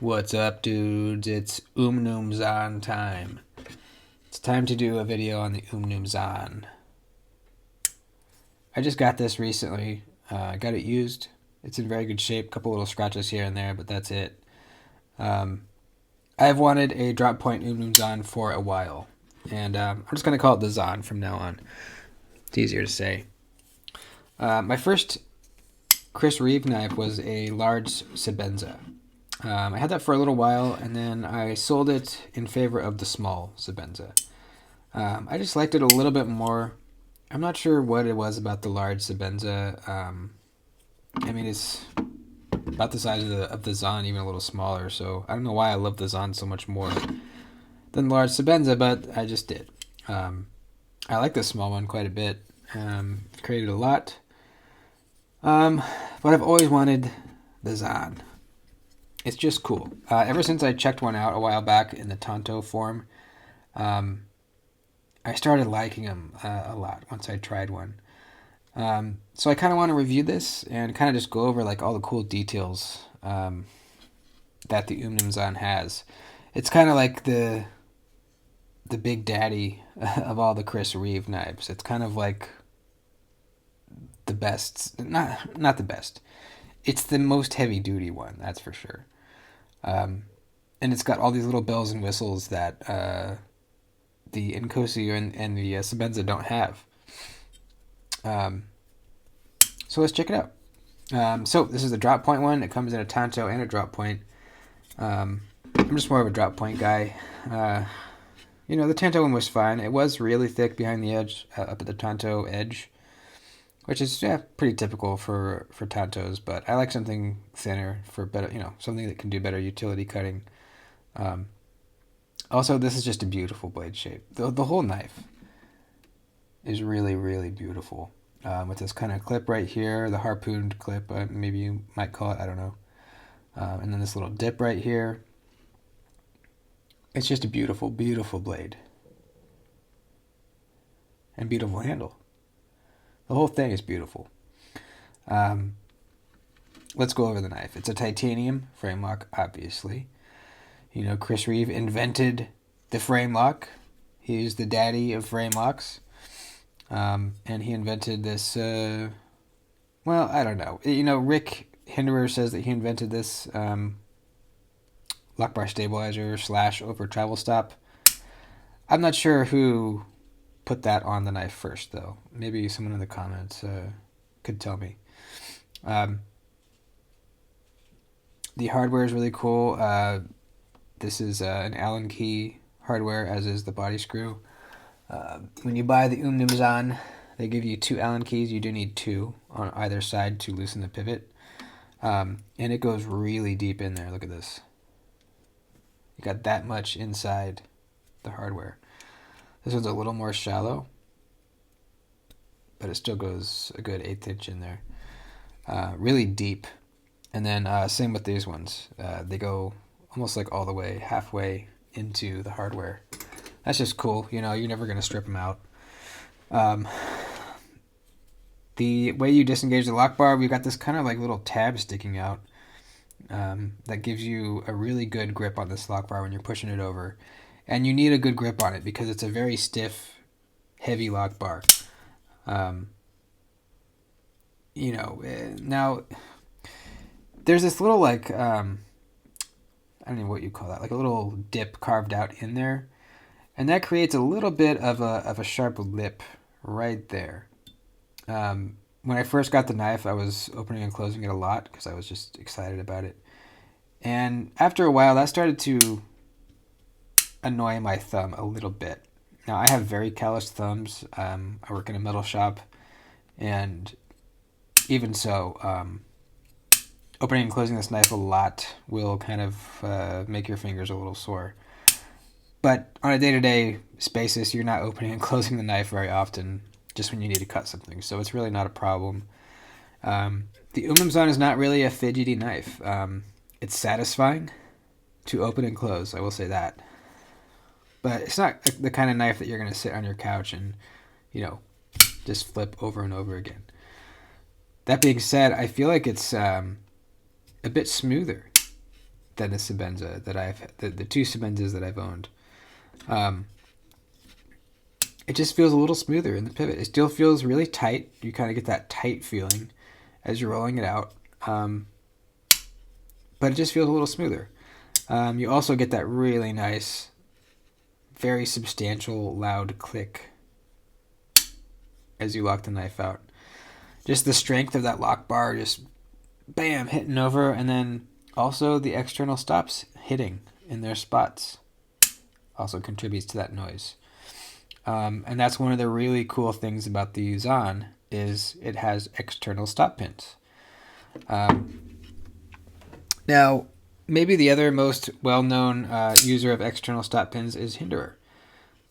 What's up, dudes? It's Umnumzaan time. It's time to do a video on the Umnumzaan. I just got this recently. I got it used. It's in very good shape. A couple little scratches here and there, but that's it. I've wanted a drop point Umnumzaan for a while, and I'm just going to call it the Zaan from now on. It's easier to say. My first Chris Reeve knife was a large Sebenza. I had that for a little while, and then I sold it in favor of the small Sebenza. I just liked it a little bit more. I'm not sure what it was about the large Sebenza. I mean, it's about the size of the Zaan, even a little smaller. So I don't know why I love the Zaan so much more than the large Sebenza, but I just did. I like the small one quite a bit. Created a lot. But I've always wanted the Zaan. It's just cool. Ever since I checked one out a while back in the Tonto form, I started liking them a lot once I tried one. So I kind of want to review this and kind of just go over like all the cool details that the Umnumzaan has. It's kind of like the big daddy of all the Chris Reeve knives. It's kind of like the best, not the best. It's the most heavy duty one, that's for sure. And it's got all these little bells and whistles that the Inkosi and the Sebenza don't have. So let's check it out. So this is the drop point one. It comes in a Tonto and a drop point. I'm just more of a drop point guy. The Tonto one was fine. It was really thick behind the edge, up at the Tonto edge, which is pretty typical for Tontos, but I like something thinner for better, something that can do better utility cutting. Also, this is just a beautiful blade shape. The whole knife is really, really beautiful. With this kind of clip right here, the harpooned clip, maybe you might call it, I don't know. And then this little dip right here. It's just a beautiful, beautiful blade. And beautiful handle. The whole thing is beautiful. Let's go over the knife. It's a titanium frame lock, obviously. Chris Reeve invented the frame lock. He's the daddy of frame locks. And he invented this, I don't know. Rick Hinderer says that he invented this lock bar stabilizer / over travel stop. I'm not sure who put that on the knife first, though. Maybe someone in the comments could tell me. The hardware is really cool. This is an Allen key hardware, as is the body screw. When you buy the Umnumzaan, they give you 2 Allen keys. You do need 2 on either side to loosen the pivot. And it goes really deep in there. Look at this. You got that much inside the hardware. This one's a little more shallow, but it still goes a good 1/8 inch in there. Really deep. And then same with these ones. They go almost like all the way, halfway into the hardware. That's just cool. You're never going to strip them out. The way you disengage the lock bar, we've got this kind of like little tab sticking out that gives you a really good grip on this lock bar when you're pushing it over. And you need a good grip on it because it's a very stiff, heavy lock bar. Now, there's this little like, I don't know what you call that, like a little dip carved out in there. And that creates a little bit of a sharp lip right there. When I first got the knife, I was opening and closing it a lot because I was just excited about it. And after a while, that started to annoy my thumb a little bit. Now, I have very calloused thumbs. I work in a metal shop. And even so, opening and closing this knife a lot will kind of make your fingers a little sore. But on a day-to-day basis, you're not opening and closing the knife very often, just when you need to cut something. So it's really not a problem. The Umnumzaan is not really a fidgety knife. It's satisfying to open and close, I will say that. But it's not the kind of knife that you're going to sit on your couch and, just flip over and over again. That being said, I feel like it's a bit smoother than the Sebenza the two Sebenzas that I've owned. It just feels a little smoother in the pivot. It still feels really tight. You kind of get that tight feeling as you're rolling it out, but it just feels a little smoother. You also get that really nice, very substantial, loud click as you lock the knife out. Just the strength of that lock bar, just bam, hitting over, and then also the external stops hitting in their spots also contributes to that noise. And that's one of the really cool things about the Umnumzaan is it has external stop pins. Now, maybe the other most well-known user of external stop pins is Hinderer.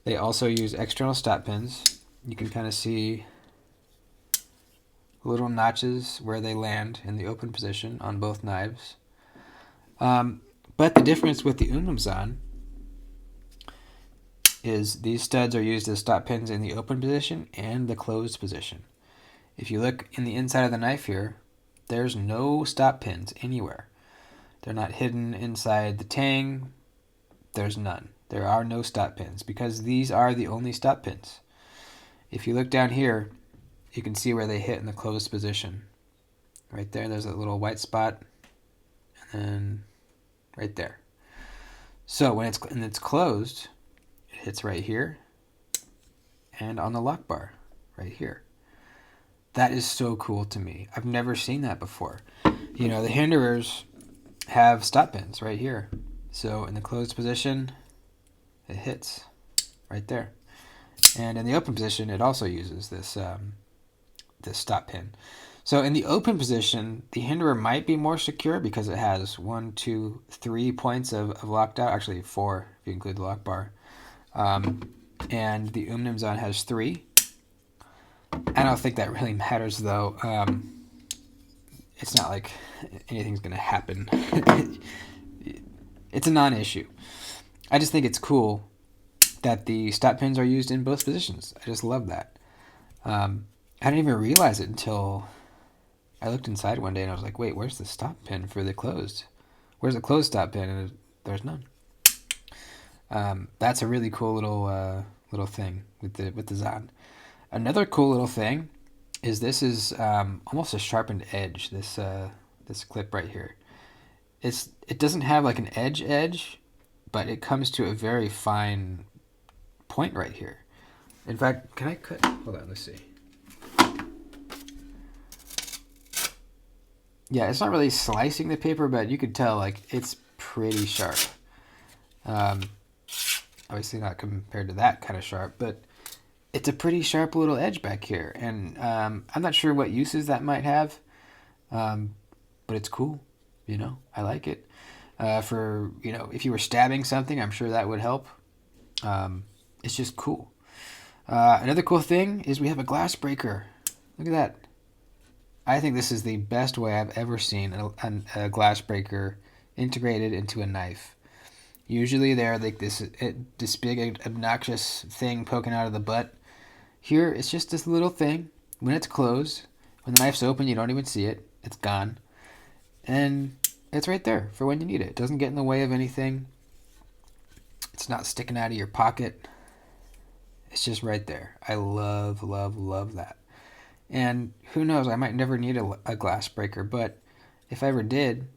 They also use external stop pins. You can kind of see little notches where they land in the open position on both knives. But the difference with the Umnumzaan is these studs are used as stop pins in the open position and the closed position. If you look in the inside of the knife here, there's no stop pins anywhere. They're not hidden inside the tang. There's none. There are no stop pins because these are the only stop pins. If you look down here, you can see where they hit in the closed position. Right there, there's a little white spot, and then right there. So when it's closed, it hits right here, and on the lock bar, right here. That is so cool to me. I've never seen that before. The Hinderers have stop pins right here. So in the closed position, it hits right there. And in the open position, it also uses this stop pin. So in the open position, the Hinderer might be more secure because it has 1, 2, 3 points of locked out. Actually, 4 if you include the lock bar. And the Umnumzaan has 3. I don't think that really matters, though. It's not like anything's going to happen. It's a non-issue. I just think it's cool that the stop pins are used in both positions. I just love that. I didn't even realize it until I looked inside one day and I was like, wait, where's the stop pin for the closed? Where's the closed stop pin? And there's none. That's a really cool little thing with the Zaan. Another cool little thing is this is almost a sharpened edge. This clip right here. It doesn't have like an edge, but it comes to a very fine point right here. In fact, can I cut? Hold on, let's see. Yeah, it's not really slicing the paper, but you could tell like it's pretty sharp. Obviously not compared to that kind of sharp, but it's a pretty sharp little edge back here. And I'm not sure what uses that might have, but it's cool. I like it. For, if you were stabbing something, I'm sure that would help. It's just cool. Another cool thing is we have a glass breaker. Look at that. I think this is the best way I've ever seen a glass breaker integrated into a knife. Usually they're like this big obnoxious thing poking out of the butt. Here it's just this little thing. When it's closed, when the knife's open, you don't even see it. It's gone. And it's right there for when you need it. It doesn't get in the way of anything. It's not sticking out of your pocket. It's just right there. I love, love, love that. And who knows, I might never need a glass breaker, but if I ever did,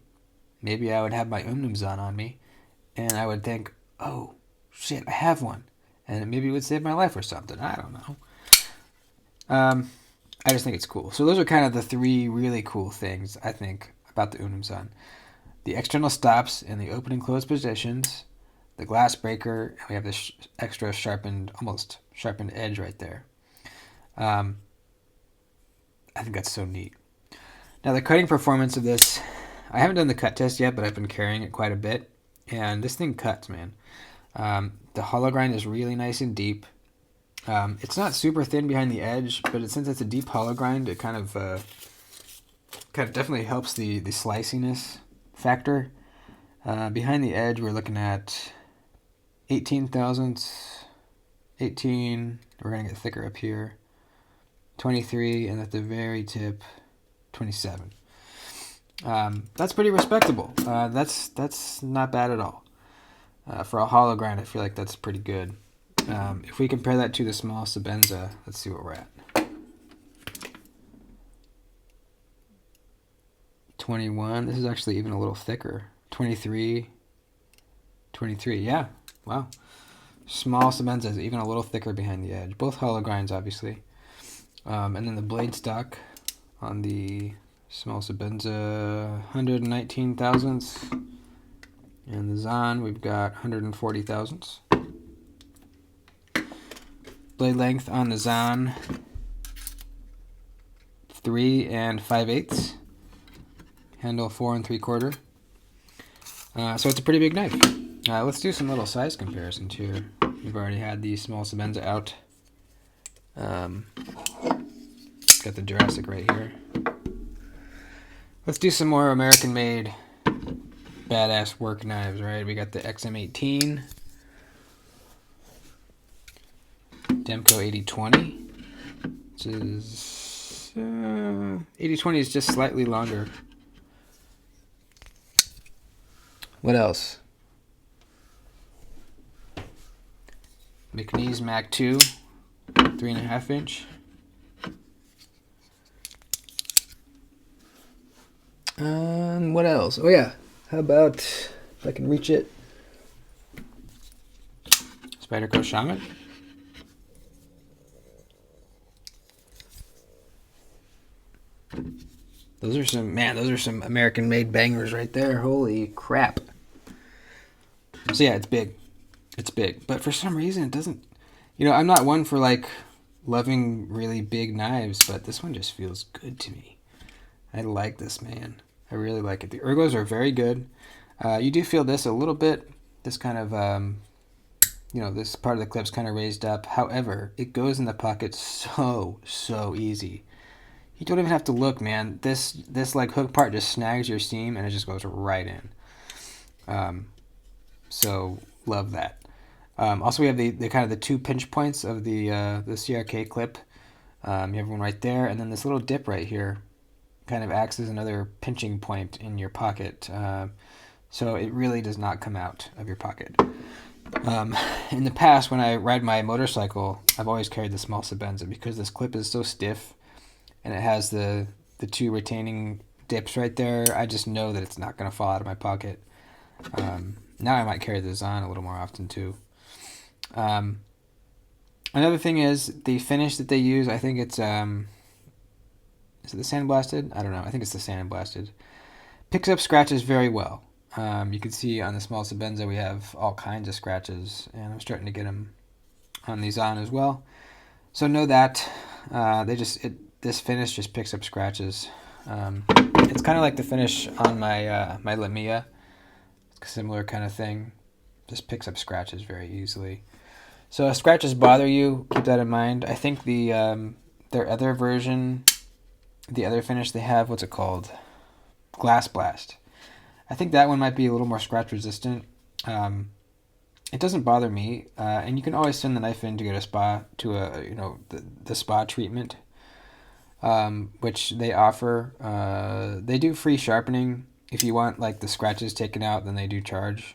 maybe I would have my Umnumzaan on me, and I would think, oh, shit, I have one. And maybe it would save my life or something. I don't know. I just think it's cool. So those are kind of the 3 really cool things, I think, about the Umnumzaan. The external stops in the open and closed positions, the glass breaker, and we have this extra almost sharpened edge right there. I think that's so neat. Now the cutting performance of this, I haven't done the cut test yet, but I've been carrying it quite a bit. And this thing cuts, man. The hollow grind is really nice and deep. It's not super thin behind the edge, but since it's a deep hollow grind, it kind of definitely helps the sliciness factor. Behind the edge, we're looking at 18 thousandths, 18. We're going to get thicker up here. 23, and at the very tip, 27. That's pretty respectable. That's not bad at all. For a hollow grind, I feel like that's pretty good. If we compare that to the small Sebenza, let's see where we're at. 21. This is actually even a little thicker. 23. 23. Yeah. Wow. Small Sebenza is even a little thicker behind the edge. Both hollow grinds, obviously. And then the blade stock on the small Sebenza, 119 thousandths. And the Zaan, we've got 140 thousandths. Blade length on the Zaan, 3 5/8. Handle 4 3/4. So it's a pretty big knife. Let's do some little size comparisons here. We've already had the small Sebenza out. Got the Jurassic right here. Let's do some more American-made badass work knives, right? We got the XM18, Demco 8020, which is 8020 is just slightly longer. What else? McNeese Mac 2, 3.5 inch. What else? Oh yeah, how about if I can reach it? Spyderco Shaman. Those are some American-made bangers right there. Holy crap. So yeah, it's big. It's big. But for some reason it doesn't, I'm not one for like loving really big knives, but this one just feels good to me. I like this, man. I really like it. The ergos are very good. You do feel this a little bit. This kind of, this part of the clip's kind of raised up. However, it goes in the pocket so easy. You don't even have to look, man. This like hook part just snags your seam and it just goes right in. So love that. Also, we have the kind of the 2 pinch points of the CRK clip. You have one right there, and then this little dip right here kind of acts as another pinching point in your pocket. So it really does not come out of your pocket. In the past, when I ride my motorcycle, I've always carried the small Sebenza because this clip is so stiff and it has the 2 retaining dips right there. I just know that it's not going to fall out of my pocket. Now I might carry the Zaan a little more often too. Another thing is the finish that they use. I think it's is it the sandblasted? I don't know. I think it's the sandblasted. Picks up scratches very well. You can see on the small Sebenza we have all kinds of scratches, and I'm starting to get them on the Zaan as well. So know that this finish just picks up scratches. It's kind of like the finish on my my Lamia. It's a similar kind of thing. Just picks up scratches very easily. So if scratches bother you, keep that in mind. I think their other version, the other finish they have, what's it called? Glass Blast. I think that one might be a little more scratch resistant. It doesn't bother me, and you can always send the knife in to get a spa the spa treatment, which they offer. They do free sharpening if you want like the scratches taken out. Then they do charge.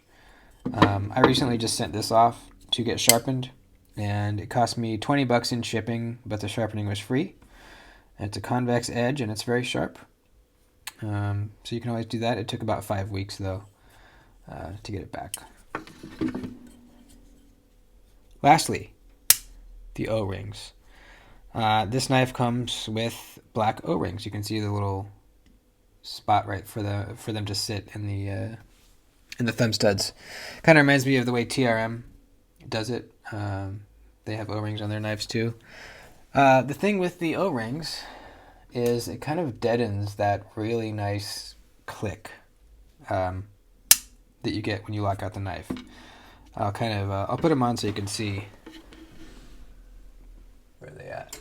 I recently just sent this off to get sharpened, and it cost me $20 in shipping, but the sharpening was free. And it's a convex edge, and it's very sharp. So you can always do that. It took about 5 weeks though to get it back. Lastly, the O-rings. This knife comes with black O-rings. You can see the little spot right for them to sit in the thumb studs. Kind of reminds me of the way TRM does it. They have O-rings on their knives too. The thing with the O-rings is it kind of deadens that really nice click that you get when you lock out the knife. I'll put them on so you can see where they at.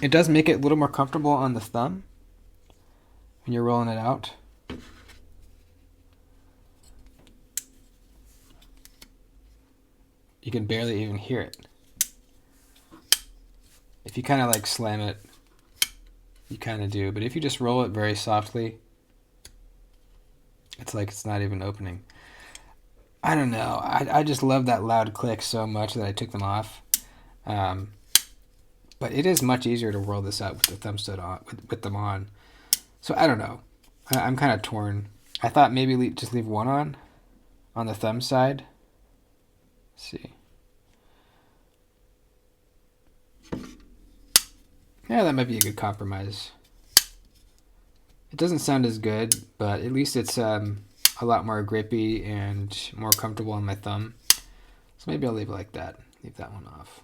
It does make it a little more comfortable on the thumb when you're rolling it out. You can barely even hear it. If you kind of like slam it you kind of do. But if you just roll it very softly, it's like it's not even opening. I don't know. I just love that loud click so much that I took them off. But it is much easier to roll this out with the thumb stud on, with them on. So I don't know. I'm kind of torn. I thought maybe just leave one on the thumb side. Let's see. Yeah, that might be a good compromise. It doesn't sound as good, but at least it's a lot more grippy and more comfortable on my thumb. So maybe I'll leave it like that. Leave that one off.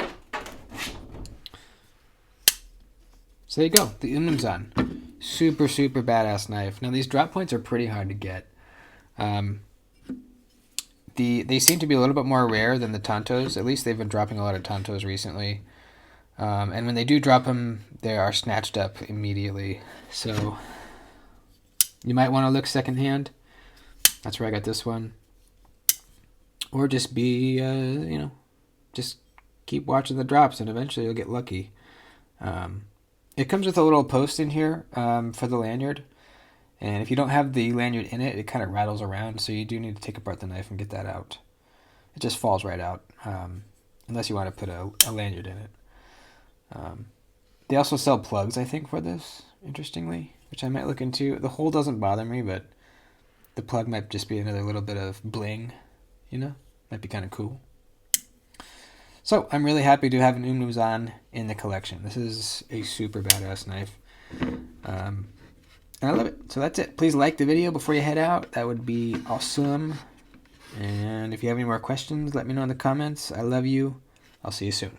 So there you go, the Umnumzaan. Super, super badass knife. Now these drop points are pretty hard to get. They seem to be a little bit more rare than the Tontos. At least they've been dropping a lot of Tontos recently. And when they do drop them, they are snatched up immediately. So you might want to look secondhand. That's where I got this one. Or just be, just keep watching the drops and eventually you'll get lucky. It comes with a little post in here for the lanyard. And if you don't have the lanyard in it, it kind of rattles around. So you do need to take apart the knife and get that out. It just falls right out, unless you want to put a lanyard in it. They also sell plugs, I think, for this, interestingly, which I might look into. The hole doesn't bother me, but the plug might just be another little bit of bling, Might be kind of cool. So I'm really happy to have an Umnumzaan in the collection. This is a super badass knife. And I love it. So that's it. Please like the video before you head out. That would be awesome. And if you have any more questions, let me know in the comments. I love you. I'll see you soon.